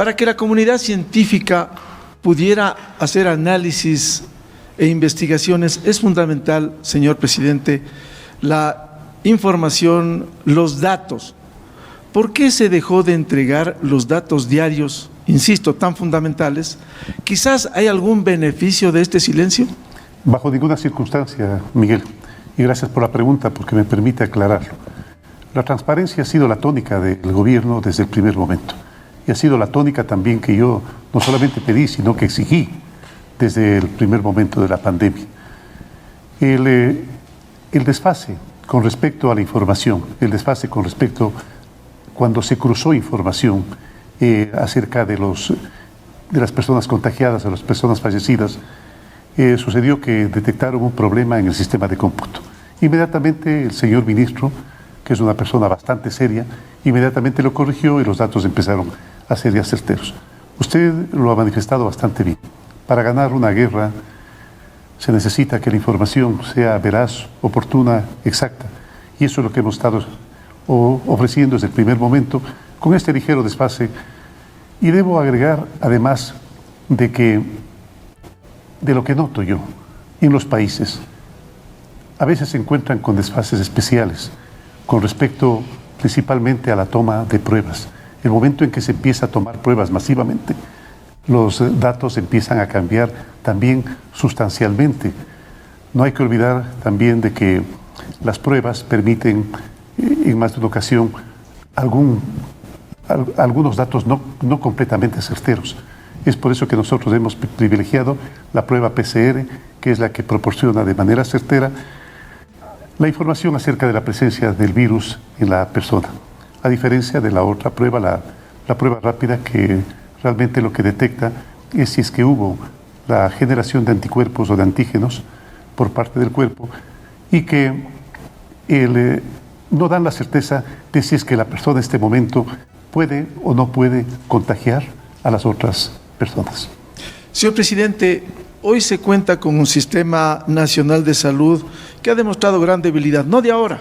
Para que la comunidad científica pudiera hacer análisis e investigaciones, es fundamental, señor presidente, la información, los datos. ¿Por qué se dejó de entregar los datos diarios, insisto, tan fundamentales? ¿Quizás hay algún beneficio de este silencio? Bajo ninguna circunstancia, Miguel. Y gracias por la pregunta, porque me permite aclararlo. La transparencia ha sido la tónica del gobierno desde el primer momento. Y ha sido la tónica también que yo no solamente pedí, sino que exigí desde el primer momento de la pandemia. El desfase con respecto a la información, el desfase con respecto cuando se cruzó información acerca de las personas contagiadas, de las personas fallecidas, sucedió que detectaron un problema en el sistema de cómputo. Inmediatamente el señor ministro, que es una persona bastante seria, inmediatamente lo corrigió y los datos empezaron a ser ya certeros. Usted lo ha manifestado bastante bien. Para ganar una guerra se necesita que la información sea veraz, oportuna, exacta. Y eso es lo que hemos estado ofreciendo desde el primer momento, con este ligero desfase. Y debo agregar, además, de lo que noto yo en los países, a veces se encuentran con desfases especiales con respecto principalmente a la toma de pruebas. El momento en que se empieza a tomar pruebas masivamente, los datos empiezan a cambiar también sustancialmente. No hay que olvidar también de que las pruebas permiten, en más de una ocasión, algunos datos no completamente certeros. Es por eso que nosotros hemos privilegiado la prueba PCR, que es la que proporciona de manera certera la información acerca de la presencia del virus en la persona, a diferencia de la otra prueba, la prueba rápida, que realmente lo que detecta es si es que hubo la generación de anticuerpos o de antígenos por parte del cuerpo y que no dan la certeza de si es que la persona en este momento puede o no puede contagiar a las otras personas. Señor presidente, hoy se cuenta con un sistema nacional de salud que ha demostrado gran debilidad, no de ahora,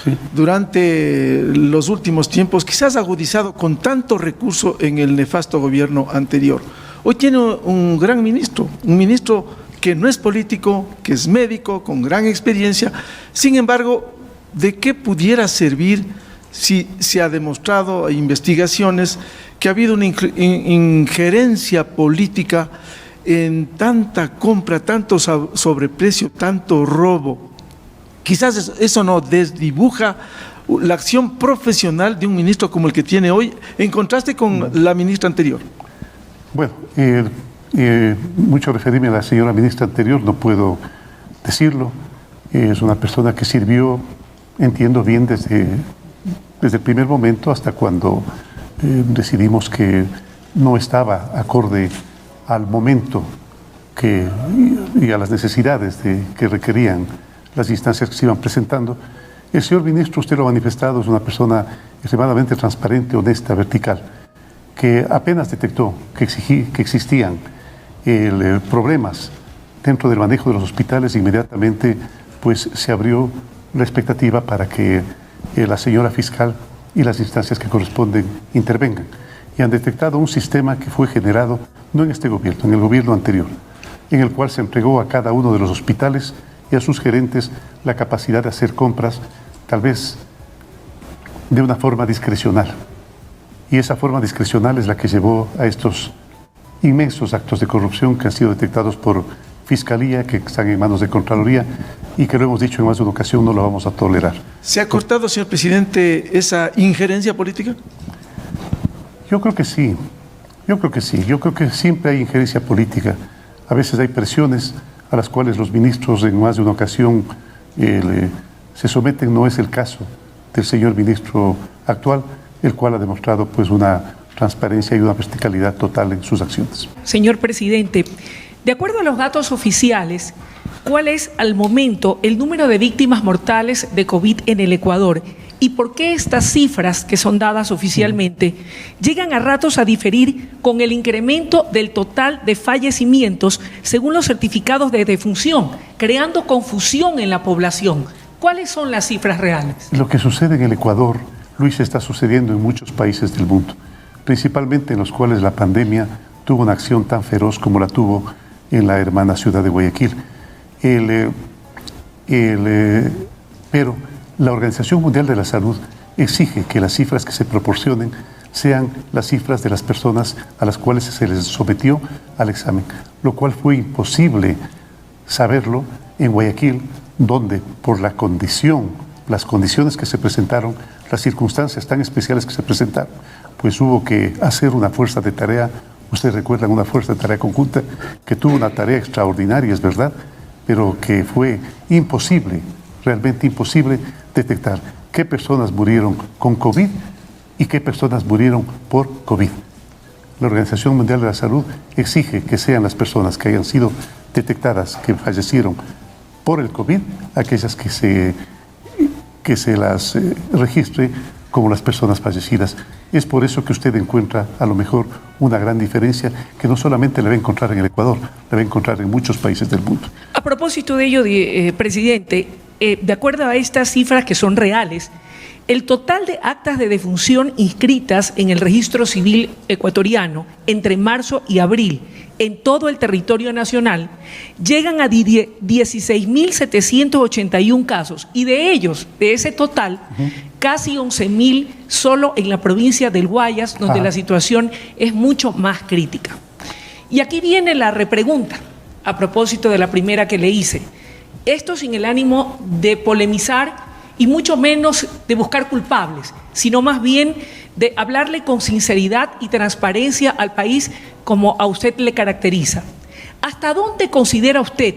sí, durante los últimos tiempos, quizás agudizado con tanto recurso en el nefasto gobierno anterior. Hoy tiene un gran ministro, un ministro que no es político, que es médico, con gran experiencia. Sin embargo, ¿de qué pudiera servir si se ha demostrado en investigaciones que ha habido una injerencia política en tanta compra, tanto sobreprecio, tanto robo? Quizás eso no desdibuja la acción profesional de un ministro como el que tiene hoy, en contraste con la ministra anterior. Bueno, mucho referirme a la señora ministra anterior, no puedo decirlo. Es una persona que sirvió, entiendo bien, desde el primer momento hasta cuando decidimos que no estaba acorde al momento y a las necesidades que requerían las instancias que se iban presentando. El señor ministro, usted lo ha manifestado, es una persona extremadamente transparente, honesta, vertical, que apenas detectó que existían problemas dentro del manejo de los hospitales, inmediatamente pues se abrió la expectativa para que la señora fiscal y las instancias que corresponden intervengan. Y han detectado un sistema que fue generado no en este gobierno, en el gobierno anterior, en el cual se entregó a cada uno de los hospitales y a sus gerentes la capacidad de hacer compras, tal vez de una forma discrecional. Y esa forma discrecional es la que llevó a estos inmensos actos de corrupción que han sido detectados por Fiscalía, que están en manos de Contraloría y que, lo hemos dicho en más de una ocasión, no lo vamos a tolerar. ¿Se ha cortado, señor presidente, esa injerencia política? Yo creo que sí. Yo creo que siempre hay injerencia política. A veces hay presiones a las cuales los ministros en más de una ocasión se someten. No es el caso del señor ministro actual, el cual ha demostrado pues una transparencia y una verticalidad total en sus acciones. Señor presidente, de acuerdo a los datos oficiales, ¿cuál es al momento el número de víctimas mortales de COVID en el Ecuador? ¿Y por qué estas cifras, que son dadas oficialmente, llegan a ratos a diferir con el incremento del total de fallecimientos según los certificados de defunción, creando confusión en la población? ¿Cuáles son las cifras reales? Lo que sucede en el Ecuador, Luis, está sucediendo en muchos países del mundo. principalmente en los cuales la pandemia tuvo una acción tan feroz como la tuvo en la hermana ciudad de Guayaquil. Pero la Organización Mundial de la Salud exige que las cifras que se proporcionen sean las cifras de las personas a las cuales se les sometió al examen, lo cual fue imposible saberlo en Guayaquil, donde por las condiciones que se presentaron, las circunstancias tan especiales que se presentaron, pues hubo que hacer una fuerza de tarea. Ustedes recuerdan una fuerza de tarea conjunta que tuvo una tarea extraordinaria, es verdad, pero que fue imposible, realmente imposible detectar qué personas murieron con COVID y qué personas murieron por COVID. La Organización Mundial de la Salud exige que sean las personas que hayan sido detectadas, que fallecieron por el COVID, aquellas que se las registre como las personas fallecidas. Es por eso que usted encuentra a lo mejor una gran diferencia que no solamente la va a encontrar en el Ecuador, la va a encontrar en muchos países del mundo. A propósito de ello, presidente, de acuerdo a estas cifras que son reales, el total de actas de defunción inscritas en el registro civil ecuatoriano entre marzo y abril en todo el territorio nacional llegan a 16.781 casos y de ellos, de ese total, casi 11.000 solo en la provincia del Guayas, donde la situación es mucho más crítica. Y aquí viene la repregunta, a propósito de la primera que le hice. Esto sin el ánimo de polemizar y mucho menos de buscar culpables, sino más bien de hablarle con sinceridad y transparencia al país como a usted le caracteriza. ¿Hasta dónde considera usted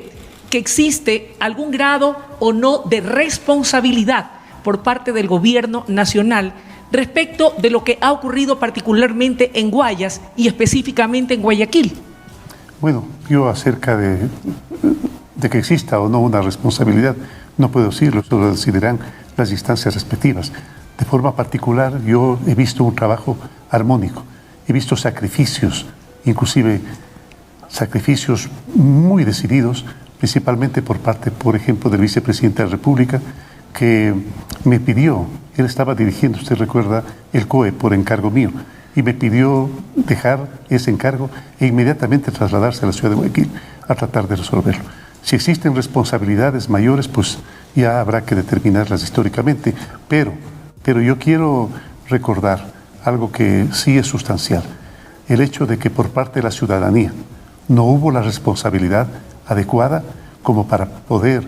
que existe algún grado o no de responsabilidad por parte del gobierno nacional respecto de lo que ha ocurrido particularmente en Guayas y específicamente en Guayaquil? Bueno, yo acerca de que exista o no una responsabilidad, no puedo decirlo, eso lo decidirán las instancias respectivas. De forma particular, yo he visto un trabajo armónico, he visto sacrificios, inclusive sacrificios muy decididos, principalmente por parte, por ejemplo, del vicepresidente de la República, que me pidió, él estaba dirigiendo, usted recuerda, el COE por encargo mío, y me pidió dejar ese encargo e inmediatamente trasladarse a la ciudad de Guayaquil a tratar de resolverlo. Si existen responsabilidades mayores, pues ya habrá que determinarlas históricamente, pero yo quiero recordar algo que sí es sustancial, el hecho de que por parte de la ciudadanía no hubo la responsabilidad adecuada como para poder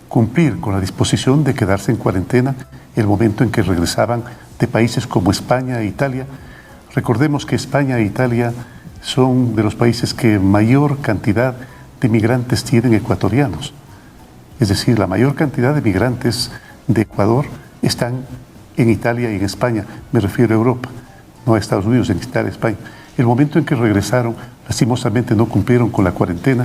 cumplir con la disposición de quedarse en cuarentena el momento en que regresaban de países como España e Italia. Recordemos que España e Italia son de los países que mayor cantidad de migrantes tienen ecuatorianos. Es decir, la mayor cantidad de migrantes de Ecuador están en Italia y en España. Me refiero a Europa, no a Estados Unidos, en Italia y España. El momento en que regresaron, lastimosamente no cumplieron con la cuarentena.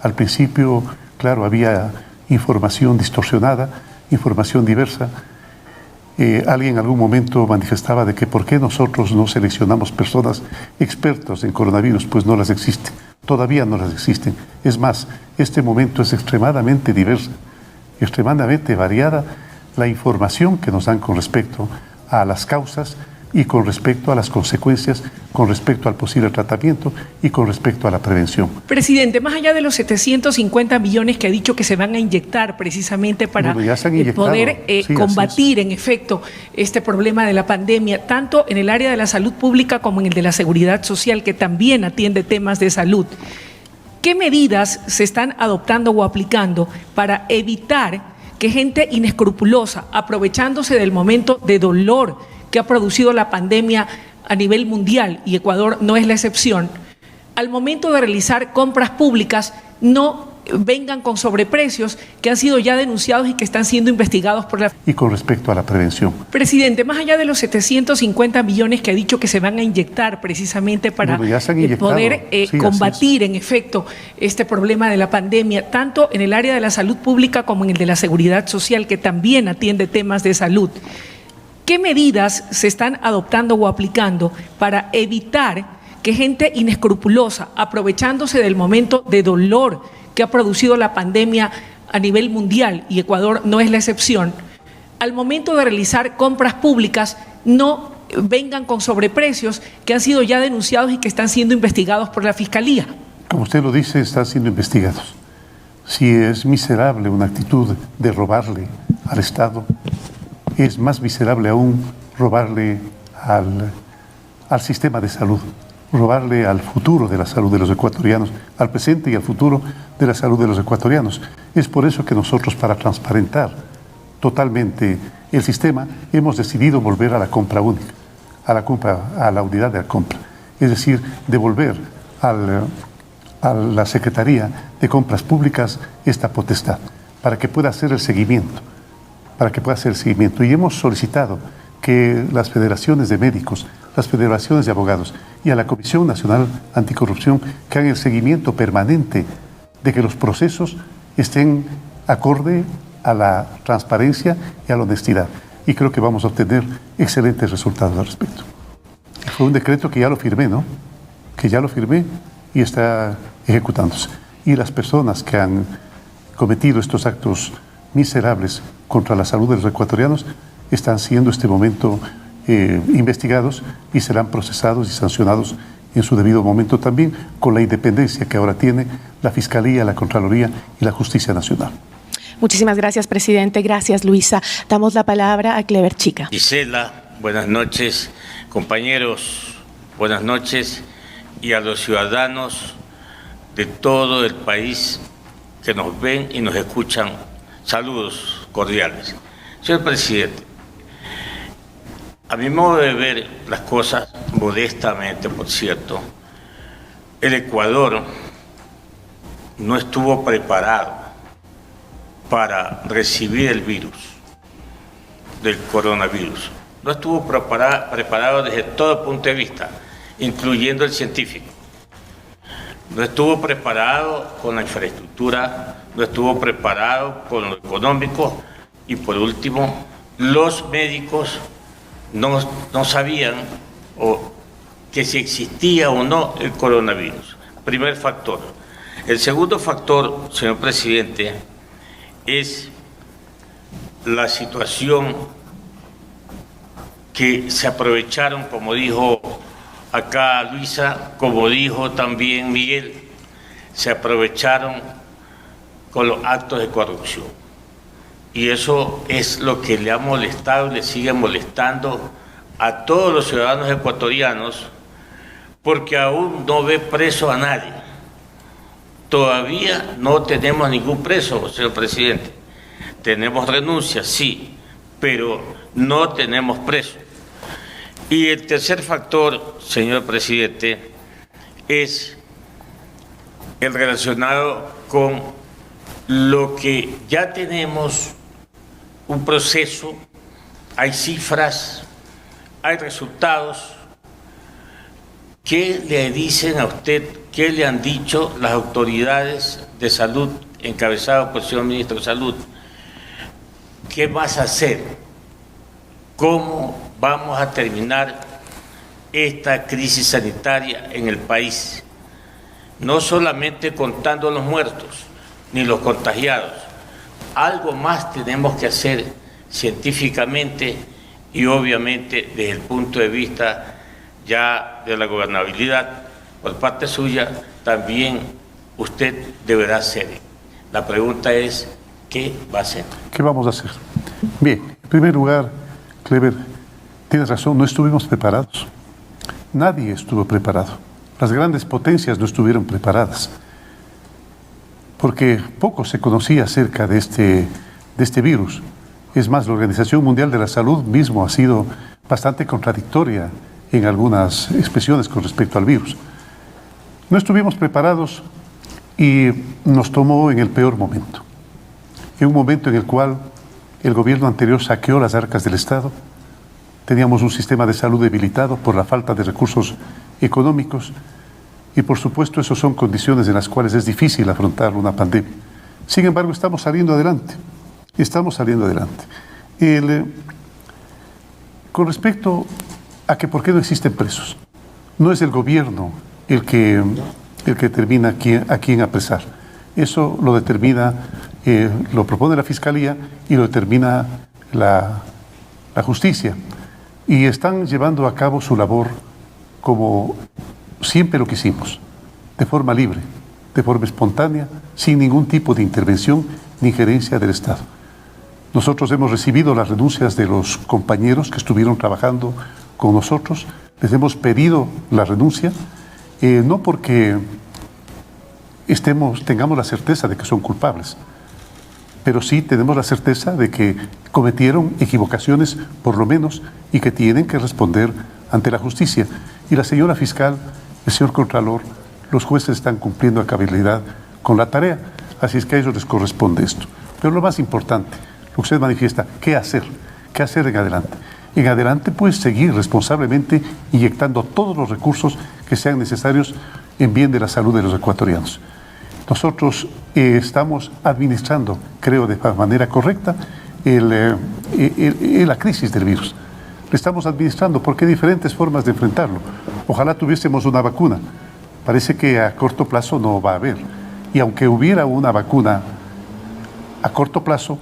Al principio, claro, había información distorsionada, información diversa. Alguien en algún momento manifestaba de que por qué nosotros no seleccionamos personas expertas en coronavirus, pues no las existen. Todavía no las existen. Es más, este momento es extremadamente diversa, extremadamente variada la información que nos dan con respecto a las causas y con respecto a las consecuencias, con respecto al posible tratamiento y con respecto a la prevención. Presidente, más allá de los 750 millones que ha dicho que se van a inyectar precisamente para poder combatir en efecto este problema de la pandemia, tanto en el área de la salud pública como en el de la seguridad social, que también atiende temas de salud, ¿qué medidas se están adoptando o aplicando para evitar que gente inescrupulosa, aprovechándose del momento de dolor que ha producido la pandemia a nivel mundial, y Ecuador no es la excepción, al momento de realizar compras públicas no vengan con sobreprecios que han sido ya denunciados y que están siendo investigados por la... Y con respecto a la prevención. Presidente, más allá de los 750 millones que ha dicho que se van a inyectar precisamente para poder combatir en efecto este problema de la pandemia, tanto en el área de la salud pública como en el de la seguridad social, que también atiende temas de salud, ¿qué medidas se están adoptando o aplicando para evitar que gente inescrupulosa, aprovechándose del momento de dolor que ha producido la pandemia a nivel mundial, y Ecuador no es la excepción, al momento de realizar compras públicas no vengan con sobreprecios que han sido ya denunciados y que están siendo investigados por la Fiscalía? Como usted lo dice, están siendo investigados. Si es miserable una actitud de robarle al Estado, es más miserable aún robarle al sistema de salud, robarle al futuro de la salud de los ecuatorianos, al presente y al futuro de la salud de los ecuatorianos. Es por eso que nosotros, para transparentar totalmente el sistema, hemos decidido volver a la compra única, a la unidad de la compra. Es decir, devolver a la Secretaría de Compras Públicas esta potestad para que pueda hacer el seguimiento, Y hemos solicitado que las federaciones de médicos, las federaciones de abogados y a la Comisión Nacional Anticorrupción que hagan el seguimiento permanente de que los procesos estén acorde a la transparencia y a la honestidad. Y creo que vamos a obtener excelentes resultados al respecto. Fue un decreto que ya lo firmé, ¿no? Que ya lo firmé y está ejecutándose. Y las personas que han cometido estos actos miserables contra la salud de los ecuatorianos están siendo en este momento investigados y serán procesados y sancionados en su debido momento también, con la independencia que ahora tiene la Fiscalía, la Contraloría y la Justicia Nacional. Muchísimas gracias, presidente. Gracias, Luisa. Damos la palabra a Clever Chica. Gisela, buenas noches. Compañeros, buenas noches. Y a los ciudadanos de todo el país que nos ven y nos escuchan, saludos cordiales. Señor presidente, a mi modo de ver las cosas, modestamente, por cierto, el Ecuador no estuvo preparado para recibir el virus del coronavirus. No estuvo preparado desde todo punto de vista, incluyendo el científico. No estuvo preparado con la infraestructura, no estuvo preparado con lo económico y, por último, los médicos no sabían que si existía o no el coronavirus. Primer factor. El segundo factor, señor presidente, es la situación que se aprovecharon, como dijo acá Luisa, como dijo también Miguel, se aprovecharon con los actos de corrupción. Y eso es lo que le ha molestado y le sigue molestando a todos los ciudadanos ecuatorianos, porque aún no ve preso a nadie. Todavía no tenemos ningún preso, señor presidente. Tenemos renuncias, sí, pero no tenemos preso. Y el tercer factor, señor presidente, es el relacionado con lo que ya tenemos un proceso, hay cifras, hay resultados. ¿Qué le dicen a usted, qué le han dicho las autoridades de salud encabezadas por el señor ministro de Salud? ¿Qué vas a hacer? ¿Cómo vamos a terminar esta crisis sanitaria en el país? No solamente contando los muertos ni los contagiados. Algo más tenemos que hacer científicamente y obviamente desde el punto de vista ya de la gobernabilidad por parte suya, también usted deberá hacer. La pregunta es, ¿qué va a hacer? ¿Qué vamos a hacer? Bien, en primer lugar, Clever, tienes razón, no estuvimos preparados. Nadie estuvo preparado. Las grandes potencias no estuvieron preparadas, porque poco se conocía acerca de este virus. Es más, la Organización Mundial de la Salud mismo ha sido bastante contradictoria en algunas expresiones con respecto al virus. No estuvimos preparados y nos tomó en el peor momento. En un momento en el cual el gobierno anterior saqueó las arcas del Estado, teníamos un sistema de salud debilitado por la falta de recursos económicos y, por supuesto, esas son condiciones en las cuales es difícil afrontar una pandemia. Sin embargo, estamos saliendo adelante. Con respecto a que por qué no existen presos, no es el gobierno el que determina a quién apresar. Eso lo determina, lo propone la Fiscalía y lo determina la justicia. y están llevando a cabo su labor como siempre lo quisimos, de forma libre, de forma espontánea, sin ningún tipo de intervención ni injerencia del Estado. Nosotros hemos recibido las renuncias de los compañeros que estuvieron trabajando con nosotros, les hemos pedido la renuncia, no porque tengamos la certeza de que son culpables, pero sí tenemos la certeza de que cometieron equivocaciones por lo menos y que tienen que responder ante la justicia. Y la señora fiscal, el señor contralor, los jueces están cumpliendo a cabalidad con la tarea, así es que a ellos les corresponde esto. Pero lo más importante, lo que usted manifiesta, ¿qué hacer? ¿Qué hacer en adelante? En adelante, pues, seguir responsablemente inyectando todos los recursos que sean necesarios en bien de la salud de los ecuatorianos. Nosotros estamos administrando, creo de manera correcta, la crisis del virus. Le estamos administrando porque hay diferentes formas de enfrentarlo. Ojalá tuviésemos una vacuna. Parece que a corto plazo no va a haber. Y aunque hubiera una vacuna a corto plazo,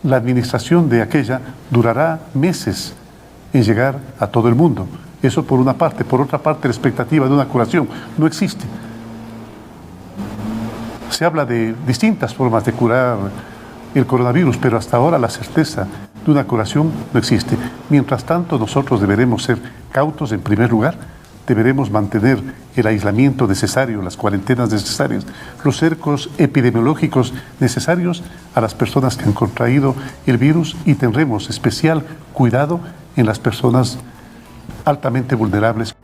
la administración de aquella durará meses en llegar a todo el mundo. Eso por una parte. Por otra parte, la expectativa de una curación no existe. Se habla de distintas formas de curar el coronavirus, pero hasta ahora la certeza de una curación no existe. Mientras tanto, nosotros deberemos ser cautos en primer lugar, deberemos mantener el aislamiento necesario, las cuarentenas necesarias, los cercos epidemiológicos necesarios a las personas que han contraído el virus y tendremos especial cuidado en las personas altamente vulnerables.